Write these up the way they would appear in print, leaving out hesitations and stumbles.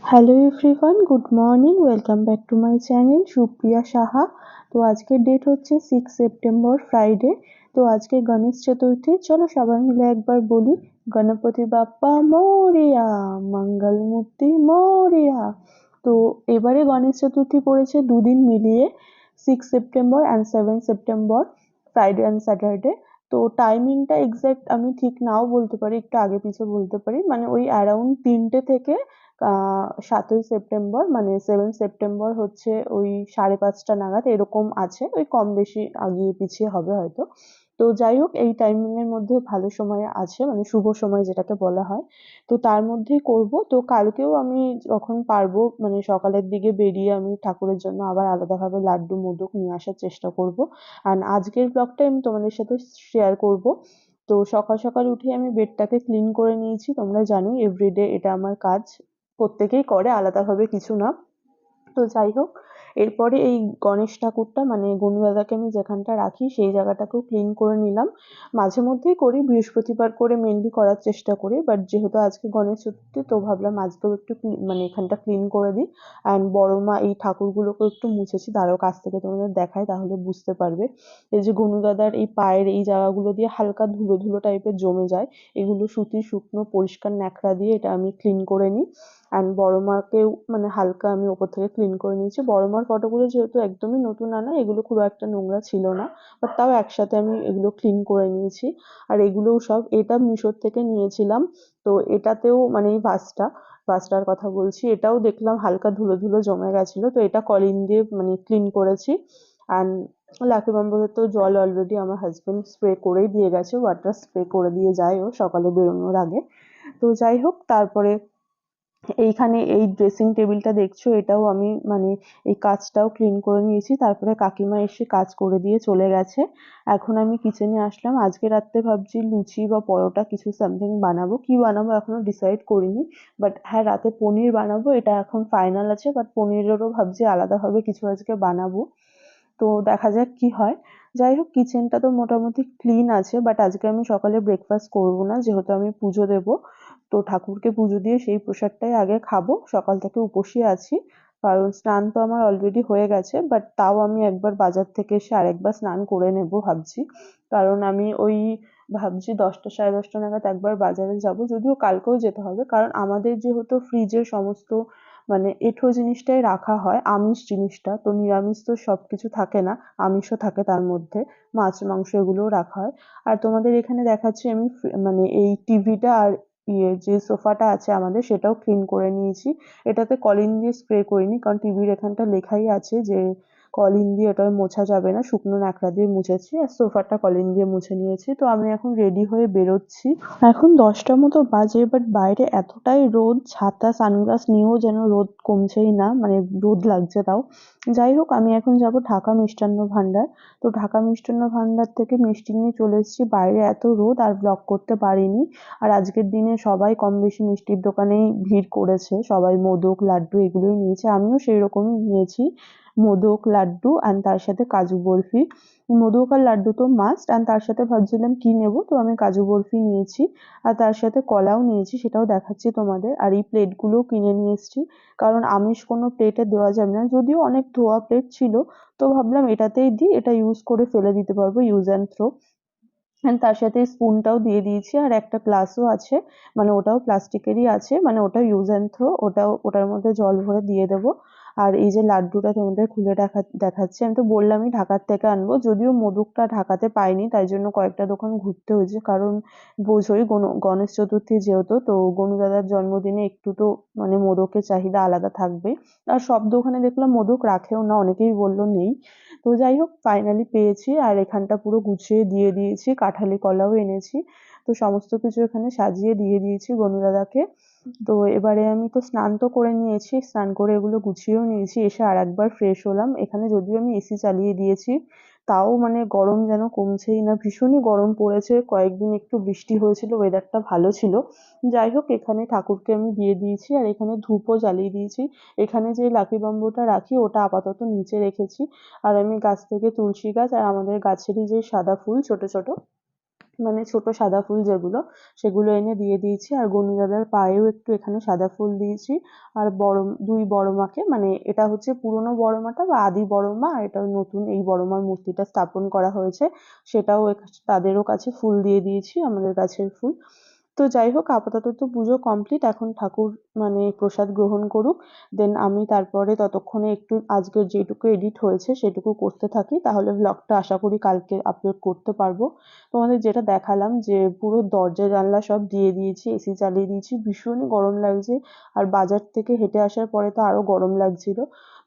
Hello everyone, good morning, welcome back to my channel Supriya Saha. তো আজকের date হচ্ছে 6 September, Friday. তো আজকে গণেশ চতুর্থী। চলো সবাই মিলে একবার বলি গণপতি বাপ্পা মোরিয়া, মঙ্গল মূর্তি মোরিয়া। তো এবারে গণেশ চতুর্থী পড়েছে দুদিন মিলিয়ে, 6 September and 7 September, Friday and Saturday. তো টাইমিংটা এক্স্যাক্ট আমি ঠিক নাও বলতে পারি, একটু আগে পিছে বলতে পারি, মানে ওই অ্যারাউন্ড 3টে থেকে 7ই সেপ্টেম্বর মানে 7 সেপ্টেম্বর হচ্ছে ওই 5:30 নাগাদ, এরকম আছে, ওই কম বেশি আগিয়ে পিছিয়ে হবে হয়তো। তো যাই হোক, এই টাইমিং এর মধ্যে ভালো সময় আছে, মানে শুভ সময় যেটাকে বলা হয়। তো তার মধ্যেই করব। তো কালকেও আমি যখন পারবো মানে সকালের দিকে বেরিয়ে আমি ঠাকুরের জন্য আবার আলাদাভাবে লাড্ডু মোদক নিয়ে আসার চেষ্টা করব। আর আজকের ব্লগটা আমি তোমাদের সাথে শেয়ার করব। তো সকাল সকাল উঠে আমি বেডটাকে ক্লিন করে নিয়েছি, তোমরা জানোই এভরিডে এটা আমার কাজ, প্রত্যেকেই করে, আলাদাভাবে কিছু না। তো যাই হোক, এরপরে এই গণেশ ঠাকুরটা মানে গনু দাদাকে আমি যেখানটা রাখি সেই জায়গাটাকেও ক্লিন করে নিলাম। মাঝে মধ্যেই করি, বৃহস্পতিবার করে মেনলি করার চেষ্টা করি, বাট যেহেতু আজকে গণেশ চতুর্থী তো ভাবলাম আজকেও একটু মানে এখানটা ক্লিন করে দিই। অ্যান্ড বড় মা এই ঠাকুরগুলোকেও একটু মুছেছি, দাঁড়াও কাছ থেকে তোমাদের দেখাই তাহলে বুঝতে পারবে। এই যে গনু দাদার এই পায়ের এই জায়গাগুলো দিয়ে হালকা ধুলো ধুলো টাইপের জমে যায়, এগুলো সুতির শুকনো পরিষ্কার ন্যাকড়া দিয়ে এটা আমি ক্লিন করে নিই। অ্যান্ড বড় মাকেও মানে হালকা আমি ওপর থেকে ক্লিন করে নিয়েছি। বড় মার ফটোগুলো যেহেতু একদমই নতুন আনা, এগুলো খুব একটা নোংরা ছিল না, বাট তাও একসাথে আমি এগুলো ক্লিন করে নিয়েছি। আর এগুলোও সব এটা মিশোর থেকে নিয়েছিলাম। তো এটাতেও মানে এই ভাসটার কথা বলছি, এটাও দেখলাম হালকা ধুলো ধুলো জমে গেছিল, তো এটা কলিন দিয়ে মানে ক্লিন করেছি। অ্যান্ড লাকি বাম্বুতে তো জল অলরেডি আমার হাজবেন্ড স্প্রে করেই দিয়ে গেছে, ওয়াটার স্প্রে করে দিয়ে যায় ও সকালে বেরোনোর আগে। তো যাই হোক, তারপরে এইখানে এই ড্রেসিং টেবিলটা দেখছো, এটাও আমি মানে এই কাঁচটাও ক্লিন করে নিয়েছি। তারপরে কাকিমা এসে কাজ করে দিয়ে চলে গেছে। এখন আমি কিচেনে আসলাম। আজকে রাত্রে ভাবছি লুচি বা পরোটা কিছু সামথিং বানাবো, কি বানাবো এখনো ডিসাইড করিনি। বাট হ্যাঁ, রাতে পনির বানাবো, এটা এখন ফাইনাল আছে, বাট পনিরেরও ভাবছি আলাদাভাবে কিছু আজকে বানাবো। তো দেখা যাক কি হয়। যাই হোক, কিচেনটা তো মোটামুটি ক্লিন আছে, বাট আজকে আমি সকালে ব্রেকফাস্ট করব না, যেহেতু আমি পুজো দেব। তো ঠাকুরকে পুজো দিয়ে সেই প্রসাদটাই আগে খাবো, সকাল থেকে উপোসই আছি। কারণ স্নান তো আমার অলরেডি হয়ে গেছে, বাট তাও আমি একবার বাজার থেকে এসে আরেকবার স্নান করে নেব ভাবছি। কারণ আমি ওই ভাবছি 10টা 10:30 নাগাদ একবার বাজারে যাব, যদিও কালকেও যেতে হবে, কারণ আমাদের যেহেতু ফ্রিজে সমস্ত মানে এঁঠো জিনিসটাই রাখা হয়, আমিষ জিনিসটা তো, নিরামিষ তো সবকিছু থাকে না, আমিষও থাকে তার মধ্যে, মাছ মাংস এগুলোও রাখা হয়। আর তোমাদের এখানে দেখাচ্ছি আমি মানে এই টিভিটা আর যে সোফাটা আছে আমাদের সেটাও ক্লিন করে নিয়েছি। এটাতে কলিন দিয়ে স্প্রে করিনি, কারণ টিভির এখানটা লেখাই আছে যে কলিন দিয়ে এটা মোছা যাবে না, শুকনো ন্যাকড়া দিয়ে মুছেছি। আর সোফাটা কলিন দিয়ে মুছে নিয়েছি। তো আমি এখন রেডি হয়ে বেরোচ্ছি। এখন 10টা মতো বাজে, বাট বাইরে এতটাই রোদ, ছাতা সানগ্লাস নিয়েও যেন রোদ কমছেই না, মানে রোদ লাগছে তাও। যাই হোক, আমি এখন যাব ঢাকা মিষ্টান্ন ভান্ডার। তো ঢাকা মিষ্টান্ন ভান্ডার থেকে মিষ্টি নিয়ে চলে এসেছি। বাইরে এত রোদ আর ব্লগ করতে পারিনি। আর আজকের দিনে সবাই কম বেশি মিষ্টির দোকানেই ভিড় করেছে, সবাই মোদক লাড্ডু এগুলোই নিয়েছে, আমিও সেই রকমই নিয়েছি। মোদক লাড্ডু আর তার সাথে কাজু বরফি। মোদক আর লাড্ডু তো মাস্ট, আর তার সাথে ভাবছিলাম কি নেব, তো আমি কাজু বরফি নিয়েছি। আর তার সাথে কলাও নিয়েছি, সেটাও দেখাচ্ছি তোমাদের। আর এই প্লেটগুলোও কিনে নিয়ে এসেছি, কারণ আমিষ কোনো প্লেটে দেওয়া যাবে না, যদিও অনেক ধোয়া প্লেট ছিল। তো ভাবলাম এটাতেই দিই, এটা ইউজ করে ফেলে দিতে পারবো, ইউজ অ্যান্ড থ্রো। অ্যান্ড তার সাথে স্পুনটাও দিয়ে দিয়েছি, আর একটা গ্লাসও আছে, মানে ওটাও প্লাস্টিকেরই আছে, মানে ওটা ইউজ অ্যান্ড থ্রো, ওটাও ওটার মধ্যে জল ভরে দিয়ে দেবো। আর এই যে লাড্ডুটা তোমাদের খুলে দেখাচ্ছি, আমি তো বললামই ঢাকার থেকে আনবো, যদিও মোদকটা ঢাকাতে পাইনি, তাই জন্য কয়েকটা দোকান ঘুরতে হয়েছে, কারণ বোঝোই গণেশ চতুর্থী যেহেতু, তো গনু দাদার জন্মদিনে একটু তো মানে মোদকের চাহিদা আলাদা থাকবে। আর সব দোকানে দেখলাম মোদক রাখেও না, অনেকেই বললো নেই। তো যাই হোক, ফাইনালি পেয়েছি, আর এখানটা পুরো গুছিয়ে দিয়ে দিয়েছি, কাঁঠালি কলাও এনেছি। তো সমস্ত কিছু এখানে সাজিয়ে দিয়ে দিয়েছি গনু দাদাকে। তো এবারে আমি তো স্নান তো করে নিয়েছি, স্নান করে এগুলো গুছিয়েও নিয়েছি, এসে আর একবার ফ্রেশ হলাম। এখানে যদিও আমি এসি চালিয়ে দিয়েছি, তাও মানে গরম যেন কমছেই না, ভীষণই গরম পড়েছে। কয়েকদিন একটু বৃষ্টি হয়েছিল, ওয়েদারটা ভালো ছিল। যাই হোক, এখানে ঠাকুরকে আমি দিয়ে দিয়েছি, আর এখানে ধূপও জ্বালিয়ে দিয়েছি। এখানে যে লাকি বাম্বুটা রাখি ওটা আপাতত নিচে রেখেছি। আর আমি গাছ থেকে তুলসী গাছ আর আমাদের গাছেরই যে সাদা ফুল ছোট ছোট, মানে ছোট সাদা ফুল যেগুলো, সেগুলো এনে দিয়ে দিয়েছি। আর গনু দাদার পায়েও একটু এখানে সাদা ফুল দিয়েছি। আর দুই বড় মাকে, মানে এটা হচ্ছে পুরনো বড় মাটা বা আদি বড় মা, আর এটা নতুন এই বড় মার মূর্তিটা স্থাপন করা হয়েছে, সেটাও তাদেরও কাছে ফুল দিয়ে দিয়েছি, আমাদের গাছের ফুল। তো যাই হোক, আপাতত তো পুজো কমপ্লিট। এখন ঠাকুর মানে প্রসাদ গ্রহণ করুক, দেন আমি তারপরে ততক্ষণে একটু আজকের যেটুকু এডিট হয়েছে সেটুকু করতে থাকি, তাহলে ভ্লগটা আশা করি কালকে আপলোড করতে পারবো। তোমাদের যেটা দেখালাম যে পুরো দরজা জানলা সব দিয়ে দিয়েছি, এসি চালিয়ে দিয়েছি, ভীষণই গরম লাগছে। আর বাজার থেকে হেঁটে আসার পরে তো আরো গরম লাগছিল।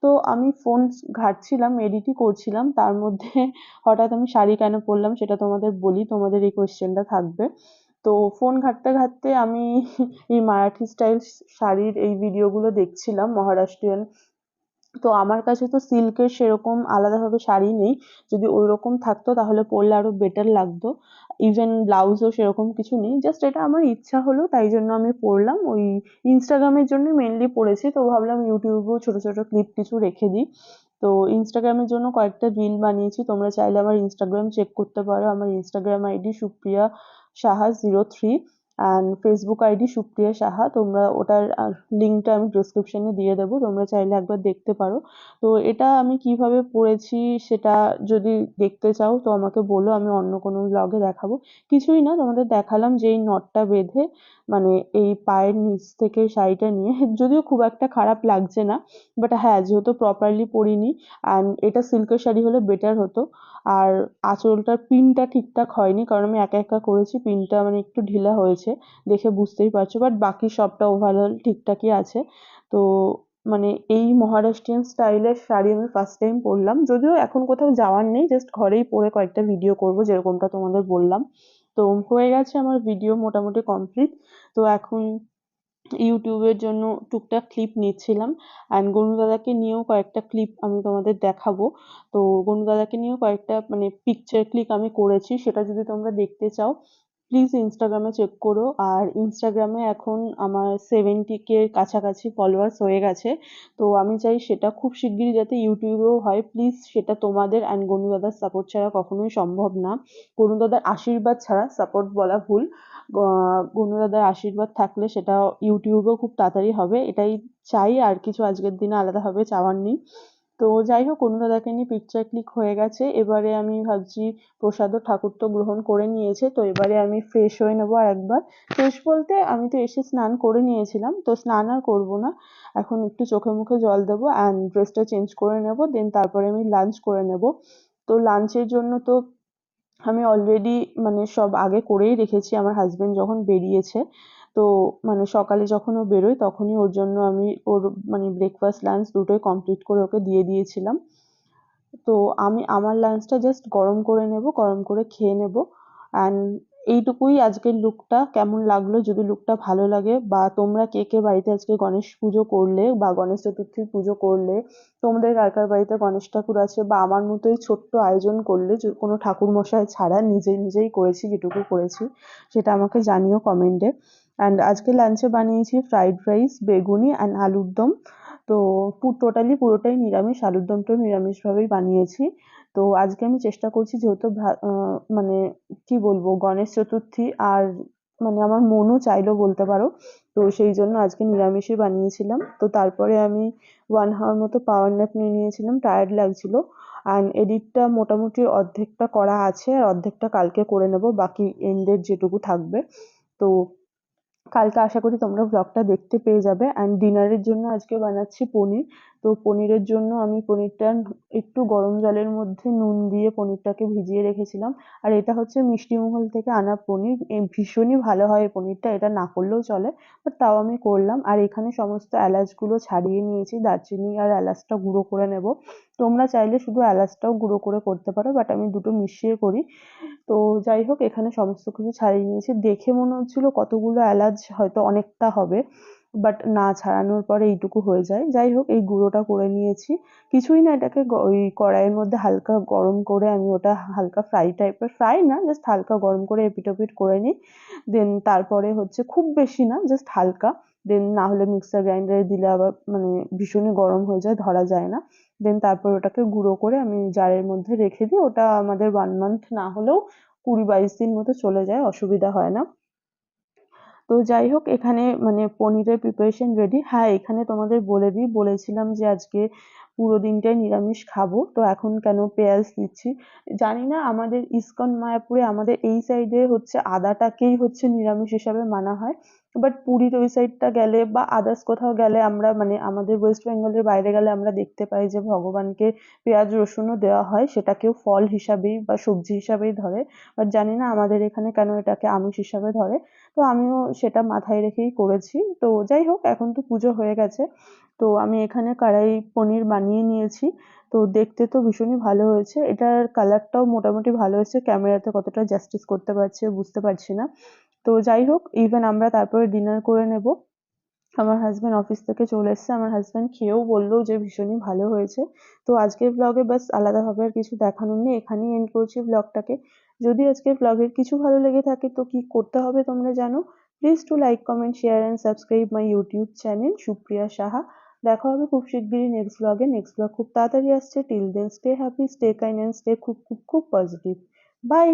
তো আমি ফোন ঘাঁটছিলাম, এডিটই করছিলাম, তার মধ্যে হঠাৎ আমি শাড়ি কেন পরলাম সেটা তোমাদের বলি, তোমাদের এই কোয়েশ্চেনটা থাকবে। তো ফোন ঘাঁটতে ঘাঁটতে আমি এই মারাঠি স্টাইল শাড়ির এই ভিডিওগুলো দেখছিলাম, মহারাষ্ট্রিয়ান। তো আমার কাছে তো সিল্কের সেরকম আলাদাভাবে শাড়ি নেই, যদি ওইরকম থাকতো তাহলে পরলে আরো বেটার লাগতো। ইভেন ব্লাউজও সেরকম কিছু নেই, জাস্ট এটা আমার ইচ্ছা হলো তাই জন্য আমি পরলাম। ওই ইনস্টাগ্রামের জন্য মেনলি পরেছি, তো ভাবলাম ইউটিউবেও ছোট ছোট ক্লিপ কিছু রেখে দিই। তো ইনস্টাগ্রামের জন্য কয়েকটা রিল বানিয়েছি, তোমরা চাইলে আমার ইনস্টাগ্রাম চেক করতে পারো। আমার Instagram ID Supriya Saha 03, and Facebook ID Supriya Saha. তোমরা ওটার লিঙ্কটা আমি ডেসক্রিপশনে দিয়ে দেবো, তোমরা চাইলে একবার দেখতে পারো। তো এটা আমি কিভাবে পড়েছি সেটা যদি দেখতে চাও তো আমাকে বলো, আমি অন্য কোনো ব্লগে দেখাবো। কিছুই না, তোমাদের দেখালাম যে এই নটটা বেঁধে, মানে এই পায়ের নিচ থেকে শাড়িটা নিয়ে, যদিও খুব একটা খারাপ লাগছে না, বাট হ্যাঁ যেহেতু প্রপারলি পরিনি, অ্যান্ড এটা সিল্কের শাড়ি হলে বেটার হতো। আর আঁচলটার পিনটা ঠিকঠাক হয়নি, কারণ আমি একা একা করেছি, পিনটা মানে একটু ঢিলা হয়েছে, দেখে বুঝতেই পারছো, বাট বাকি সবটা ওভারঅল ঠিকঠাকই আছে। তো মানে এই মহারাষ্ট্রিয়ান স্টাইলের শাড়ি আমি ফার্স্ট টাইম পরলাম, যদিও এখন কোথাও যাওয়ার নেই, জাস্ট ঘরেই পরে কয়েকটা ভিডিও করব যেরকমটা তোমাদের বললাম। তো হয়ে গেছে আমার ভিডিও মোটামুটি কমপ্লিট। তো এখন ইউটিউবের জন্য টুকটাক ক্লিপ নিচ্ছিলাম, অ্যান্ড গনু দাদাকে নিয়েও কয়েকটা ক্লিপ আমি তোমাদের দেখাবো। তো গনু দাদাকে নিয়েও কয়েকটা মানে পিকচার ক্লিক আমি করেছি, সেটা যদি তোমরা দেখতে চাও প্লিজ ইনস্টাগ্রামে চেক করো। আর ইনস্টাগ্রামে এখন আমার 70K কাছাকাছি ফলোয়ার্স হয়ে গেছে। তো আমি চাই সেটা খুব শিগগিরই যাতে ইউটিউবেও হয়, প্লিজ সেটা তোমাদের অ্যান্ড গনু দাদার সাপোর্ট ছাড়া কখনোই সম্ভব না। গনু দাদার আশীর্বাদ ছাড়া, সাপোর্ট বলা ভুল, গনু দাদার আশীর্বাদ থাকলে সেটা ইউটিউবেও খুব তাড়াতাড়ি হবে, এটাই চাই। আর কিছু আজকের দিনে আলাদাভাবে চাওয়ার নেই। তো যাই হোক, গনু দাদাকে নিয়ে পিকচার ক্লিক হয়ে গেছে, এবারে আমি ভাবছি প্রসাদও ঠাকুর তো গ্রহণ করে নিয়েছে, তো এবারে আমি ফ্রেশ হয়ে নেবো আর একবার। ফ্রেশ বলতে আমি তো এসে স্নান করে নিয়েছিলাম, তো স্নান আর করবো না, এখন একটু চোখে মুখে জল দেবো অ্যান্ড ড্রেসটা চেঞ্জ করে নেবো, দেন তারপরে আমি লাঞ্চ করে নেবো। তো লাঞ্চের জন্য তো আমি অলরেডি মানে সব আগে করেই রেখেছি, আমার হাজবেন্ড যখন বেরিয়েছে, তো মানে সকালে যখন ও বেরোয় তখনই ওর জন্য আমি ওর মানে ব্রেকফাস্ট লাঞ্চ দুটোই কমপ্লিট করে ওকে দিয়ে দিয়েছিলাম। তো আমি আমার লাঞ্চটা জাস্ট গরম করে নেব, গরম করে খেয়ে নেব। অ্যান্ড এইটুকুই আজকের লুকটা। কেমন লাগলো, যদি লুকটা ভালো লাগে, বা তোমরা কে কে বাড়িতে আজকে গণেশ পুজো করলে বা গণেশ চতুর্থীর পুজো করলে, তোমাদের কার কার বাড়িতে গণেশ ঠাকুর আছে, বা আমার মতোই ছোট্ট আয়োজন করলে, কোনো ঠাকুর মশাই ছাড়া নিজে নিজেই করেছি যেটুকু করেছি, সেটা আমাকে জানিও কমেন্টে। অ্যান্ড আজকে লাঞ্চে বানিয়েছি ফ্রাইড রাইস, বেগুনি অ্যান্ড আলুর দম। তো টোটালি পুরোটাই নিরামিষ, আলুর দমটাও নিরামিষভাবেই বানিয়েছি। তো আজকে আমি চেষ্টা করছি, যেহেতু মানে কি বলবো, গণেশ চতুর্থী, আর মানে আমার মনও চাইলো বলতে পারো, তো সেই জন্য আজকে নিরামিষই বানিয়েছিলাম। তো তারপরে আমি 1 hour মতো পাওয়ার ন্যাপ নিয়ে নিয়েছিলাম, টায়ার্ড লাগছিল। অ্যান্ড এডিটটা মোটামুটি অর্ধেকটা করা আছে, আর অর্ধেকটা কালকে করে নেব, বাকি এন্ডের যেটুকু থাকবে। তো কালকে আশা করি তোমরা ব্লগটা দেখতে পেয়ে যাবে। অ্যান্ড ডিনারের জন্য আজকে বানাচ্ছি পনির। তো পনিরের জন্য আমি পনিরটা একটু গরম জলের মধ্যে নুন দিয়ে পনিরটাকে ভিজিয়ে রেখেছিলাম। আর এটা হচ্ছে মিষ্টিমহল থেকে আনা পনির, ভীষণই ভালো হয় এই পনিরটা, এটা না করলেও চলে, বাট তাও আমি করলাম। আর এখানে সমস্ত এলাচগুলো ছাড়িয়ে নিয়েছি, দারচিনি আর এলাচটা গুঁড়ো করে নেব। তোমরা চাইলে শুধু এলাচটাও গুঁড়ো করে করতে পারো, বাট আমি দুটো মিশিয়ে করি। তো যাই হোক, এখানে সমস্ত কিছু ছাড়িয়ে নিয়েছি, দেখে মনে হচ্ছিল কতগুলো এলাচ হয়তো অনেকটা হবে, বাট না, ছাড়ানোর পরে এইটুকু হয়ে যায়। যাই হোক, এই গুঁড়োটা করে নিয়েছি। কিছুই না, এটাকে ওই কড়াইয়ের মধ্যে হালকা গরম করে আমি ওটা হালকা ফ্রাই টাইপের, ফ্রাই না, জাস্ট হালকা গরম করে এপিট ওপিট করে নিই। দেন তারপরে হচ্ছে খুব বেশি না, জাস্ট হালকা, দেন না হলে মিক্সার গ্রাইন্ডারে দিলে আবার মানে ভীষণই গরম হয়ে যায়, ধরা যায় না। দেন তারপর ওটাকে গুঁড়ো করে আমি জারের মধ্যে রেখে দিই, ওটা আমাদের 1 month না হলেও 20-22 দিন মতো চলে যায়, অসুবিধা হয় না। তো যাই হোক, এখানে মানে পনিরের প্রিপারেশন রেডি। হ্যাঁ, এখানে তোমাদের বলে দিই, বলেছিলাম যে আজকে পুরো দিনটাই নিরামিষ খাবো, তো এখন কেন পেঁয়াজ দিচ্ছি জানি না। আমাদের ইসকন মায়াপুরে আমাদের এই সাইডে হচ্ছে আদাটাকেই হচ্ছে নিরামিষ হিসাবে মানা হয়, বাট পুরীর ওই সাইডটা গেলে বা আদার্স কোথাও গেলে আমরা মানে আমাদের ওয়েস্ট বেঙ্গলের বাইরে গেলে আমরা দেখতে পাই যে ভগবানকে পেঁয়াজ রসুনও দেওয়া হয়, সেটাকেও ফল হিসাবেই বা সবজি হিসাবেই ধরে। বাট জানি না আমাদের এখানে কেন এটাকে আমিষ হিসাবে ধরে। তো আমিও সেটা মাথায় রেখেই করেছি। তো যাই হোক, এখন তো পুজো হয়ে গেছে। তো আমি এখানে কড়াই পনির বানিয়ে নিয়েছি। তো দেখতে তো ভীষণই ভালো হয়েছে। এটার কালারটাও মোটামুটি ভালো হয়েছে। ক্যামেরাতে কতটা জাস্টিস করতে পারছে বুঝতে পারছি না। তো যাই হোক, ইভেন আমরা তারপরে ডিনার করে নেব। আমার হাসব্যান্ড অফিস থেকে চলে এসেছে। আমার হাসব্যান্ড খেয়েও বলল যে ভীষণই ভালো হয়েছে। তো আজকের ব্লগে ব্যাস আলাদাভাবে আর কিছু দেখানোর নেই। এখানেই এন্ড করছি ব্লগটাকে। যদি আজকের ব্লগের কিছু ভালো লেগে থাকে তো কি করতে হবে তোমরা জানো। Please to like, comment, share and subscribe my YouTube channel Supriya Saha. দেখা হবে খুব শিগগিরই নেক্সট ব্লগে। নেক্সট ব্লগ খুব তাড়াতাড়ি আসছে। Till then stay happy, stay kind and stay খুব খুব খুব পজিটিভ। বাই।